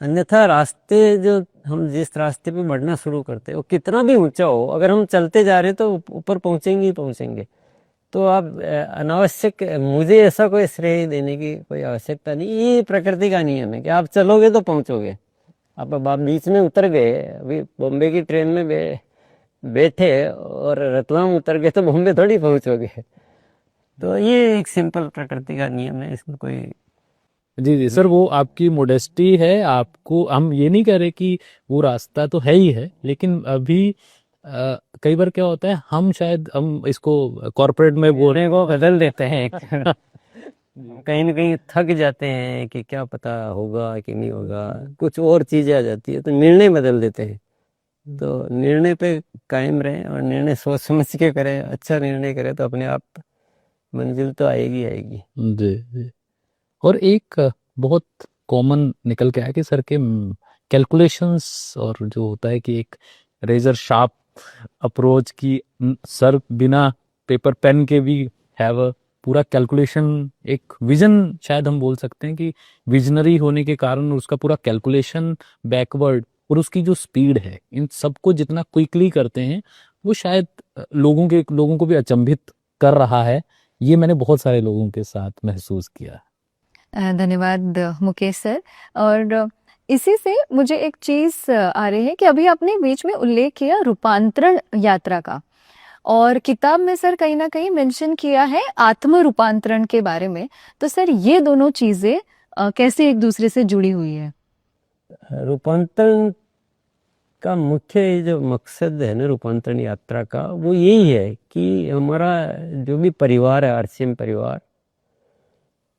अन्यथा रास्ते जो हम जिस रास्ते पे बढ़ना शुरू करते हैं वो कितना भी ऊंचा हो, अगर हम चलते जा रहे हैं तो ऊपर पहुंचेंगे ही पहुंचेंगे। तो आप अनावश्यक, मुझे ऐसा कोई श्रेय देने की कोई आवश्यकता नहीं, ये प्रकृति का नियम है कि आप चलोगे तो पहुंचोगे। आप बीच में उतर गए, अभी बॉम्बे की ट्रेन में बैठे और रतलाम उतर गए तो बॉम्बे थोड़ी पहुंचोगे। तो ये एक सिंपल प्रकृति का नियम है, इसमें कोई। जी सर, वो आपकी मोडेस्टी है। आपको हम ये नहीं कह रहे कि वो रास्ता तो है ही है, लेकिन अभी कई बार क्या होता है, हम इसको कॉर्पोरेट में बोलने को बदल देते हैं कहीं ना कहीं थक जाते हैं कि क्या पता होगा कि नहीं होगा, कुछ और चीजें आ जाती है तो निर्णय बदल देते हैं। तो निर्णय पे कायम रहें और निर्णय सोच समझ के करें, अच्छा निर्णय करें तो अपने आप मंजिल तो आएगी आएगी। जी जी। और एक बहुत कॉमन निकल के आया कि सर के कैलकुलेशंस, और जो होता है कि एक रेजर शार्प अप्रोच की, सर बिना पेपर पेन के भी हैव पूरा कैलकुलेशन, एक विजन शायद हम बोल सकते हैं कि विजनरी होने के कारण उसका पूरा कैलकुलेशन बैकवर्ड, और उसकी जो स्पीड है इन सबको जितना क्विकली करते हैं वो शायद लोगों को भी अचंभित कर रहा है। ये मैंने बहुत सारे लोगों के साथ महसूस किया। धन्यवाद मुकेश सर। और इसी से मुझे एक चीज आ रही है कि अभी आपने बीच में उल्लेख किया रूपांतरण यात्रा का, और किताब में सर कहीं ना कहीं मेंशन किया है आत्म रूपांतरण के बारे में। तो सर ये दोनों चीजें कैसे एक दूसरे से जुड़ी हुई है? रूपांतरण का मुख्य जो मकसद है ना रूपांतरण यात्रा का, वो यही है कि हमारा जो भी परिवार है, आरसीएम परिवार,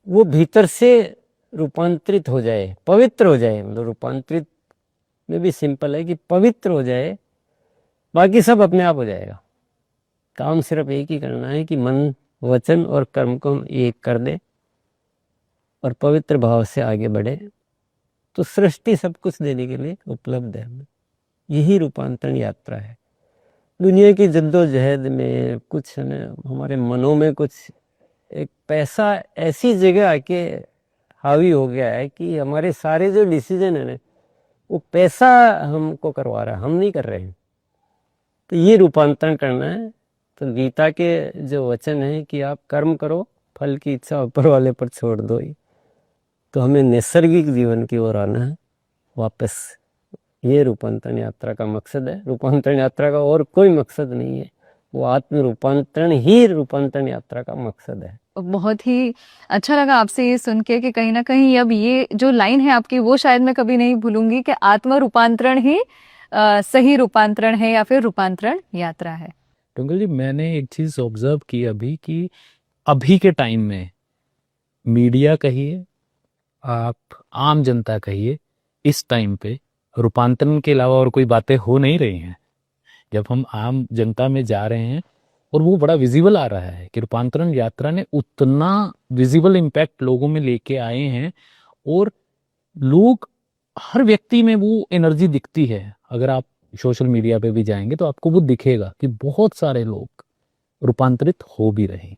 वो भीतर से रूपांतरित हो जाए, पवित्र हो जाए। मतलब रूपांतरित में भी सिंपल है कि पवित्र हो जाए, बाकी सब अपने आप हो जाएगा। काम सिर्फ एक ही करना है कि मन, वचन और कर्म को हम एक कर दें और पवित्र भाव से आगे बढ़े, तो सृष्टि सब कुछ देने के लिए उपलब्ध है हमें। यही रूपांतरण यात्रा है। दुनिया की जद्दोजहद में कुछ हमारे मनों में कुछ एक पैसा ऐसी जगह आके हावी हो गया है कि हमारे सारे जो डिसीजन है ना, वो पैसा हमको करवा रहा है, हम नहीं कर रहे हैं। तो ये रूपांतरण करना है। तो गीता के जो वचन है कि आप कर्म करो, फल की इच्छा ऊपर वाले पर छोड़ दो। तो हमें नैसर्गिक जीवन की ओर आना है वापस। ये रूपांतरण यात्रा का मकसद है। रूपांतरण यात्रा का और कोई मकसद नहीं है, वो आत्म रूपांतरण ही रूपांतरण यात्रा का मकसद है। बहुत ही अच्छा लगा आपसे ये सुन के कि कहीं ना कहीं अब ये जो लाइन है आपकी, वो शायद मैं कभी नहीं भूलूंगी कि आत्म रूपांतरण ही सही रूपांतरण है या फिर रूपांतरण यात्रा है। ट्विंकल जी, मैंने एक चीज ऑब्जर्व की अभी कि अभी के टाइम में मीडिया कहिए, आप आम जनता कहिए, इस टाइम पे रूपांतरण के अलावा और कोई बातें हो नहीं रही हैं। जब हम आम जनता में जा रहे हैं और वो बड़ा विजिबल आ रहा है कि रूपांतरण यात्रा ने उतना विजिबल इम्पैक्ट लोगों में लेके आए हैं, और लोग, हर व्यक्ति में वो एनर्जी दिखती है। अगर आप सोशल मीडिया पे भी जाएंगे तो आपको वो दिखेगा कि बहुत सारे लोग रूपांतरित हो भी रहे हैं।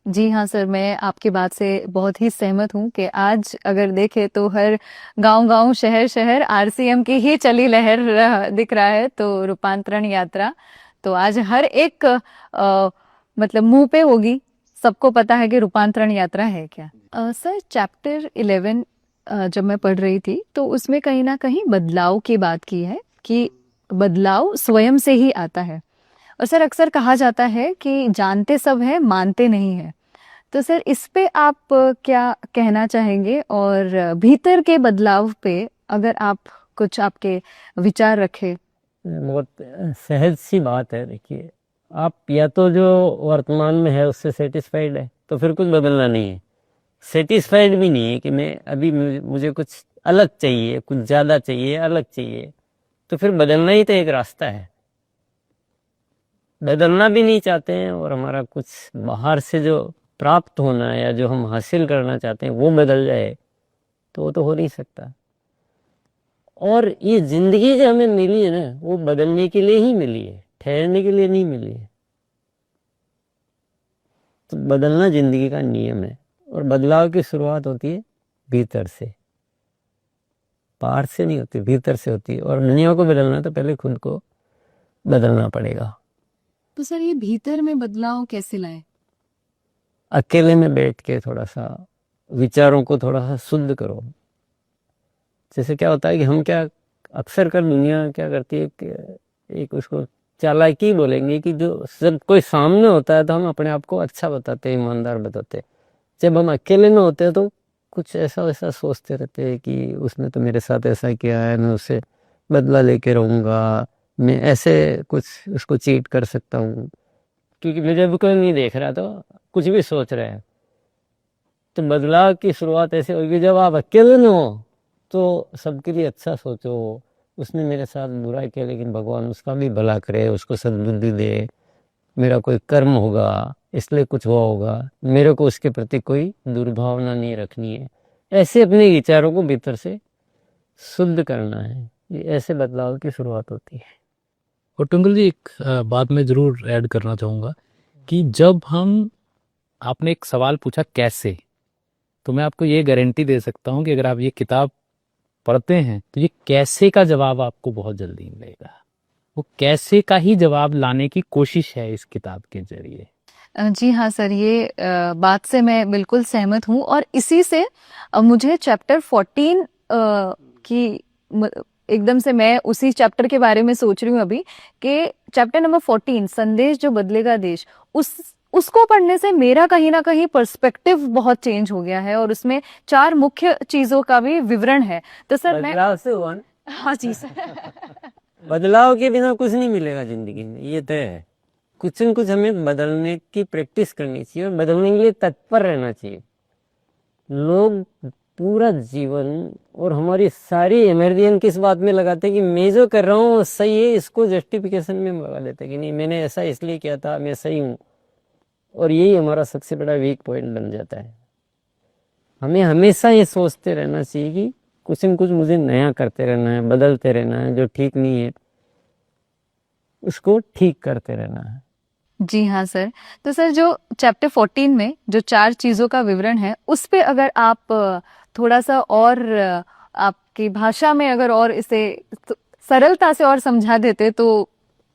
जी हाँ सर, मैं आपकी बात से बहुत ही सहमत हूँ कि आज अगर देखें तो हर गांव-गांव, शहर-शहर आरसीएम की ही चली लहर दिख रहा है। तो रूपांतरण यात्रा तो आज हर एक मतलब मुंह पे होगी, सबको पता है कि रूपांतरण यात्रा है क्या। सर चैप्टर 11 जब मैं पढ़ रही थी तो उसमें कहीं ना कहीं बदलाव की बात की है कि बदलाव स्वयं से ही आता है। और सर अक्सर कहा जाता है कि जानते सब है, मानते नहीं है। तो सर इस पे आप क्या कहना चाहेंगे, और भीतर के बदलाव पे अगर आप कुछ आपके विचार रखें? बहुत सहज सी बात है। देखिए, आप या तो जो वर्तमान में है उससे सेटिस्फाइड है तो फिर कुछ बदलना नहीं है। सेटिस्फाइड भी नहीं है कि मैं अभी मुझे कुछ अलग चाहिए, कुछ ज़्यादा चाहिए, अलग चाहिए, तो फिर बदलना ही तो एक रास्ता है। बदलना भी नहीं चाहते हैं और हमारा कुछ बाहर से जो प्राप्त होना है या जो हम हासिल करना चाहते हैं वो बदल जाए, तो वो तो हो नहीं सकता। और ये जिंदगी जो हमें मिली है ना, वो बदलने के लिए ही मिली है, ठहरने के लिए नहीं मिली है। तो बदलना जिंदगी का नियम है, और बदलाव की शुरुआत होती है भीतर से, बाहर से नहीं होती, भीतर से होती है। और दुनिया को बदलना तो पहले खुद को बदलना पड़ेगा। तो सर ये भीतर में बदलाव कैसे लाए? अकेले में बैठ के थोड़ा सा विचारों को थोड़ा सा शुद्ध करो। जैसे क्या होता है कि हम क्या अक्सर कर दुनिया क्या करती है कि एक उसको चालाकी बोलेंगे कि जो जब कोई सामने होता है तो हम अपने आप को अच्छा बताते हैं, ईमानदार बताते हैं। जब हम अकेले में होते हैं तो कुछ ऐसा वैसा सोचते रहते हैं कि उसने तो मेरे साथ ऐसा किया है, मैं उससे बदला लेके रहूँगा, मैं ऐसे कुछ उसको चीट कर सकता हूँ। क्योंकि मुझे भी कोई नहीं देख रहा तो कुछ भी सोच रहे हैं। तो बदलाव की शुरुआत ऐसे होगी जब आप अकेले न हो तो सबके लिए अच्छा सोचो। उसने मेरे साथ बुरा किया लेकिन भगवान उसका भी भला करे, उसको सद्बुद्धि दे, मेरा कोई कर्म होगा इसलिए कुछ हुआ होगा, मेरे को उसके प्रति कोई दुर्भावना नहीं रखनी है। ऐसे अपने विचारों को भीतर से शुद्ध करना है। ये ऐसे बदलाव की शुरुआत होती है। और ट्विंकल जी एक बात मैं ज़रूर ऐड करना चाहूँगा कि जब हम आपने एक सवाल पूछा कैसे, तो मैं आपको ये गारंटी दे सकता हूँ कि अगर आप ये किताब पढ़ते हैं तो ये कैसे का जवाब आपको बहुत जल्दी मिलेगा। वो कैसे का ही जवाब लाने की कोशिश है इस किताब के जरिए। जी हाँ सर, ये बात से मैं बिल्कुल सहमत हूँ और इसी से मुझे चैप्टर 14 की एकदम से मैं उसी चैप्टर के बारे में सोच रही हूँ अभी कि चैप्टर नंबर 14 संदेश जो बदलेगा देश, उसको पढ़ने से मेरा कहीं ना कहीं पर्सपेक्टिव बहुत चेंज हो गया है और उसमें 4 मुख्य चीजों का भी विवरण है। तो सर मैं बदलाव से हुआ ना? हाँ जी सर। बदलाव के बिना कुछ नहीं मिलेगा जिंदगी में, ये तय है। कुछ न कुछ हमें बदलने की प्रैक्टिस करनी चाहिए और बदलने के लिए तत्पर रहना चाहिए। लोग पूरा जीवन और हमारी सारी एनर्जी किस बात में लगाते हैं कि मैं जो कर रहा हूँ सही है, इसको जस्टिफिकेशन में लगा देते हैं कि नहीं मैंने ऐसा इसलिए किया था, मैं सही हूँ। और यही हमारा सबसे बड़ा वीक पॉइंट बन जाता है। हमें हमेशा ये सोचते रहना चाहिए कि कुछ न कुछ मुझे नया करते रहना है, बदलते रहना है, जो ठीक नहीं है उसको ठीक करते रहना है। जी हाँ सर। तो सर जो चैप्टर 14 में जो 4 चीजों का विवरण है उस पे अगर आप थोड़ा सा और आपकी भाषा में अगर और इसे सरलता से और समझा देते तो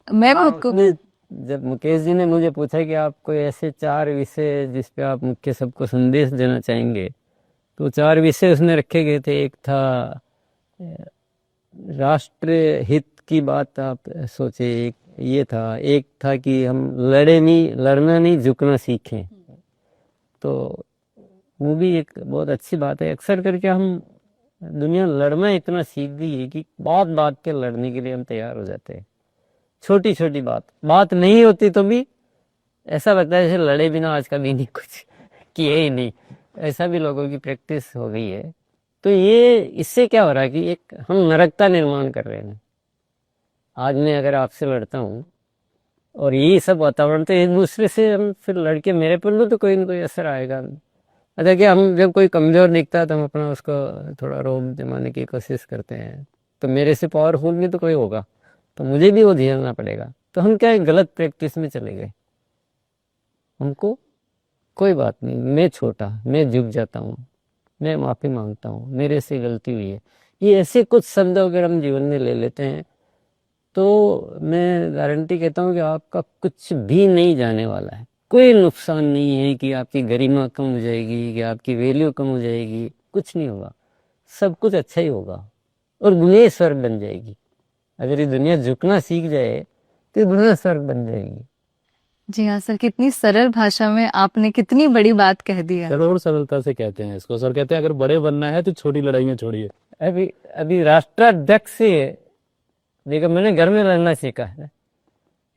मैं खुद को। जब मुकेश जी ने मुझे पूछा कि आप कोई ऐसे 4 विषय जिस पे आप मुख्य सबको संदेश देना चाहेंगे, तो 4 विषय उसने रखे गए थे। एक था राष्ट्र हित की बात आप सोचे, एक ये था, एक था कि हम लड़ना नहीं झुकना सीखें। तो वो भी एक बहुत अच्छी बात है। अक्सर करके हम दुनिया लड़ना इतना सीख गई है कि बात पे लड़ने के लिए हम तैयार हो जाते हैं। छोटी छोटी बात नहीं होती तो भी ऐसा लगता है जैसे लड़े बिना आज कभी नहीं कुछ किए ही नहीं, ऐसा भी लोगों की प्रैक्टिस हो गई है। तो ये इससे क्या हो रहा है कि एक हम नरक का निर्माण कर रहे हैं। आज मैं अगर आपसे लड़ता हूँ और यही सब वातावरण, तो एक दूसरे से हम फिर लड़के मेरे पर तो कोई ना कोई असर आएगा। अच्छा कि हम जब कोई कमज़ोर दिखता है तो हम अपना उसको थोड़ा रोब जमाने की कोशिश करते हैं, तो मेरे से पावरफुल भी तो कोई होगा, तो मुझे भी वो झेलना पड़ेगा। तो हम क्या गलत प्रैक्टिस में चले गए। हमको कोई बात नहीं, मैं छोटा, मैं झुक जाता हूँ, मैं माफ़ी मांगता हूँ, मेरे से गलती हुई है, ये ऐसे कुछ शब्द अगर हम जीवन में ले लेते हैं तो मैं गारंटी कहता हूँ कि आपका कुछ भी नहीं जाने वाला है। कोई नुकसान नहीं है कि आपकी गरिमा कम हो जाएगी, कि आपकी वैल्यू कम हो जाएगी, कुछ नहीं होगा। सब कुछ अच्छा ही होगा और दुनिया स्वर्ग बन जाएगी। अगर ये दुनिया झुकना सीख जाए तो दुनिया स्वर्ग बन जाएगी। जी हाँ सर, कितनी सरल भाषा में आपने कितनी बड़ी बात कह दी है। सर और सरलता से कहते हैं इसको। सर कहते हैं अगर बड़े बनना है तो छोटी लड़ाइयाँ छोड़िए। अभी राष्ट्राध्यक्ष से देखो, मैंने घर में लड़ना सीखा है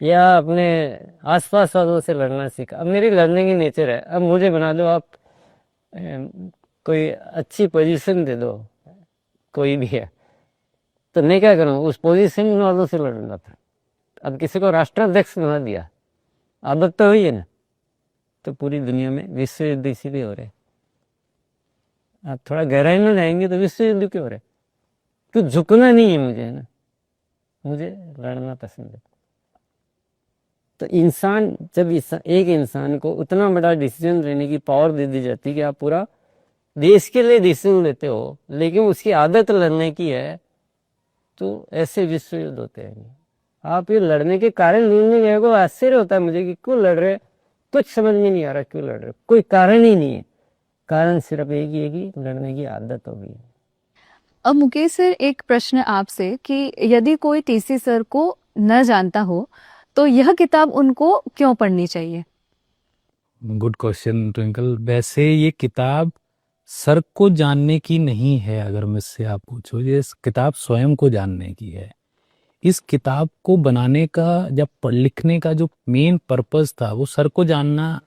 या अपने आसपास वालों से लड़ना सीखा। अब मेरी लड़ने की नेचर है। अब मुझे बना दो आप कोई अच्छी पोजीशन दे दो, कोई भी है, तो मैं क्या करूँ, उस पोजीशन वालों से लड़ूंगा। था अब किसी को राष्ट्राध्यक्ष बना दिया, आदत तो हुई है ना, तो पूरी दुनिया में विश्व युद्ध इसीलिए हो रहे। आप थोड़ा गहराई में जाएंगे तो विश्व युद्ध क्यों हो रहे? क्यों? झुकना नहीं है मुझे, है ना, मुझे लड़ना पसंद है। तो इंसान जब एक इंसान को उतना बड़ा डिसीजन लेने की पावर दे दी जाती है कि आप पूरा देश के लिए डिसीजन लेते हो, लेकिन उसकी आदत लड़ने की है, तो ऐसे विश्व युद्ध होते हैं। आप ये लड़ने के कारण ढूंढने गए को आश्चर्य होता है मुझे कि क्यों लड़ रहे, कुछ समझ में नहीं आ रहा क्यों लड़ रहे। कोई कारण ही नहीं है, कारण सिर्फ एक ही है कि लड़ने की आदत हो गई है। अब मुकेश सर एक प्रश्न आपसे कि यदि कोई टीसी सर को न जानता हो तो यह किताब उनको क्यों पढ़नी चाहिए? Good question twinkle. वैसे ये किताब सर को जानने की नहीं है, अगर मुझसे आप पूछो, ये किताब स्वयं को जानने की है। इस किताब को बनाने का लिखने का जो मेन पर्पस था वो सर को जानना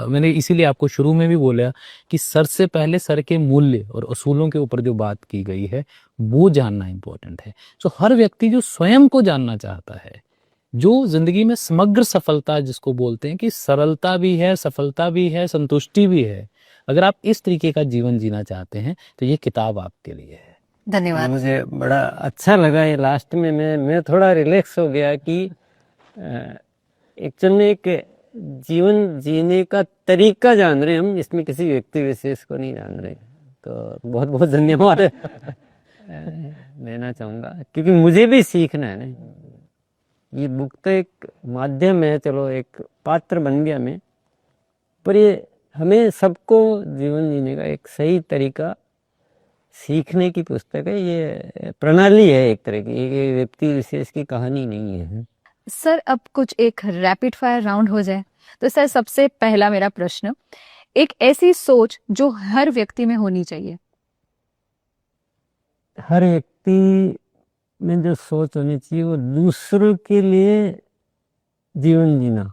मैंने इसीलिए आपको शुरू में भी बोला कि सर से पहले सर के मूल्य और असूलों के ऊपर जो बात की गई है वो जानना इम्पोर्टेंट है। सो हर व्यक्ति जो स्वयं को जानना चाहता है, जो जिंदगी में समग्र सफलता जिसको बोलते हैं कि सरलता भी है, सफलता भी है, संतुष्टि भी है, अगर आप इस तरीके का जीवन जीना चाहते हैं तो ये किताब आपके लिए है। धन्यवाद। मुझे बड़ा अच्छा लगा ये लास्ट में, मैं थोड़ा रिलैक्स हो गया कि एक्चुअल में एक जीवन जीने का तरीका जान रहे हैं हम, इसमें किसी व्यक्ति विशेष को नहीं जान रहे। तो बहुत बहुत धन्यवाद देना चाहूँगा, क्योंकि मुझे भी सीखना है ना। ये बुक तो एक माध्यम है, चलो एक पात्र बन गया मैं, पर ये हमें सबको जीवन जीने का एक सही तरीका सीखने की पुस्तक है। ये प्रणाली है एक तरह की, ये व्यक्ति विशेष की कहानी नहीं है। सर अब कुछ एक रैपिड फायर राउंड हो जाए तो सर सबसे पहला मेरा प्रश्न, एक ऐसी सोच जो हर व्यक्ति में होनी चाहिए। हर व्यक्ति में जो सोच होनी चाहिए वो दूसरों के लिए जीवन जीना।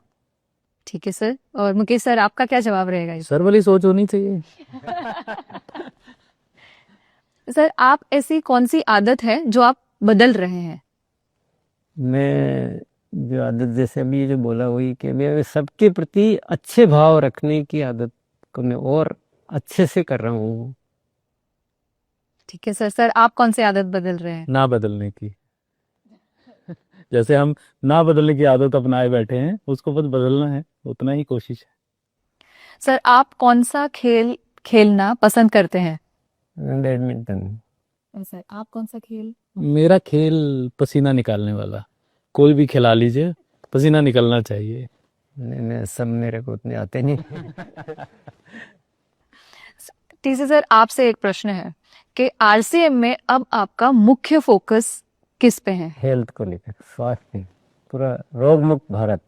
ठीक है सर। और मुकेश सर आपका क्या जवाब रहेगा इस? सर वाली सोच होनी चाहिए। सर आप ऐसी कौन सी आदत है जो आप बदल रहे हैं? मैं जो आदत जैसे अभी जो बोला वही कि मैं सबके प्रति अच्छे भाव रखने की आदत को मैं और अच्छे से कर रहा हूँ। ठीक है सर। सर आप कौन सी आदत बदल रहे हैं? ना बदलने की। जैसे हम ना बदलने की आदत अपनाए बैठे हैं, उसको बस बदलना है, उतना ही कोशिश है। सर आप कौन सा खेल खेलना पसंद करते हैं? बैडमिंटन। सर आप कौन सा खेल? मेरा खेल पसीना निकालने वाला, कोई भी खिला लीजिए, पसीना निकलना चाहिए। नहीं, सब मेरे को उतने आते नहीं। टीसी सर आपसे एक प्रश्न है कि आरसीएम में अब आपका मुख्य फोकस किस पे है? हेल्थ को लेकर, स्वास्थ्य, पूरा रोग मुक्त भारत।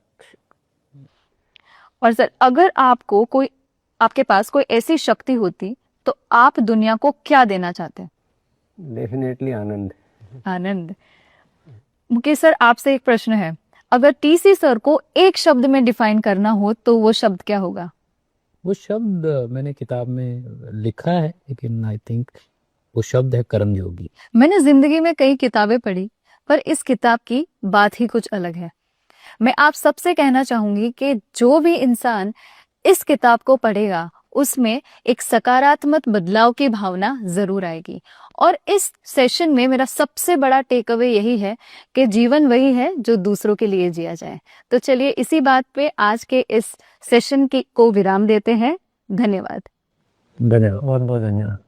और सर अगर आपको कोई, आपके पास कोई ऐसी शक्ति होती तो आप दुनिया को क्या देना चाहते हैं? डेफिनेटली आनंद। आनंद। मुकेश सर आपसे एक प्रश्न है, अगर टीसी सर को एक शब्द में डिफाइन करना हो तो वो शब्द क्या होगा? वो शब्द मैंने किताब में लिखा है, लेकिन आई थिंक वो शब्द है कर्मयोगी। मैंने जिंदगी में कई किताबें पढ़ी पर इस किताब की बात ही कुछ अलग है। मैं आप सबसे कहना चाहूंगी कि जो भी इंसान इस किताब को पढ़ेगा उसमें एक सकारात्मक बदलाव की भावना जरूर आएगी। और इस सेशन में मेरा सबसे बड़ा टेक अवे यही है कि जीवन वही है जो दूसरों के लिए जिया जाए। तो चलिए इसी बात पे आज के इस सेशन को विराम देते हैं। धन्यवाद। बहुत बहुत धन्यवाद।